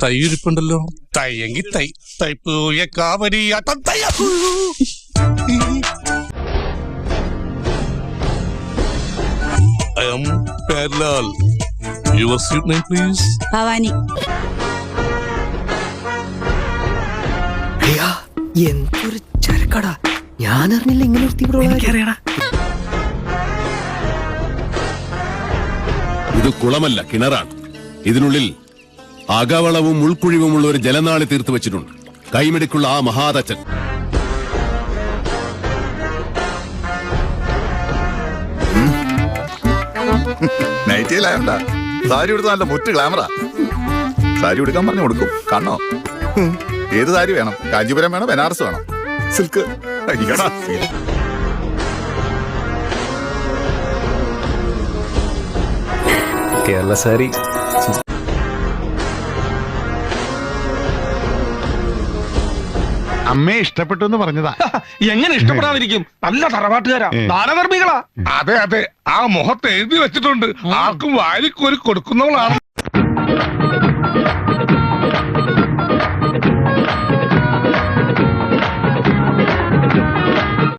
തൈ ഇരിപ്പുണ്ടല്ലോ. തയ്യെങ്കി തൈ തൈപ്പൂയ കാവരിയാട്ടം തയ്യ. I am Perlal. Your suit name, please. Bhavani. എന്തൊരു ചരക്കടാ, ഞാൻ അറിഞ്ഞില്ല ഇങ്ങനെ ഒരു. ഇത് കുളമല്ല, കിണറാണ്. ഇതിനുള്ളിൽ അകവളവും ഉൾക്കുഴിവുമുള്ള ഒരു ജലനാളി തീർത്തു വെച്ചിട്ടുണ്ട്. കൈമിടിക്കുള്ള ആ മഹാതച്ചൻ. നൈറ്റിയിലായോണ്ട സാരി ഉടുത്ത നല്ല മുറ്റ് ഗ്ലാമറാ. സാരി ഉടുക്കാൻ പറഞ്ഞു കൊടുക്കും. കാണോ, ഏത് സാരി വേണം? കാഞ്ചീപുരം വേണം, ബനാറസ് വേണം, സിൽക്ക്? കേരള സാരി അമ്മയെ ഇഷ്ടപ്പെട്ടു എന്ന് പറഞ്ഞതാ. എങ്ങനെ ഇഷ്ടപ്പെടാതിരിക്കും? നല്ല തറവാട്ടുകാരാ, ദാനധർമ്മികളാ. അതെ അതെ, ആ മുഖത്ത് എഴുതി വെച്ചിട്ടുണ്ട്, ആർക്കും വാരിക്കോരി കൊടുക്കുന്നവളാണ്.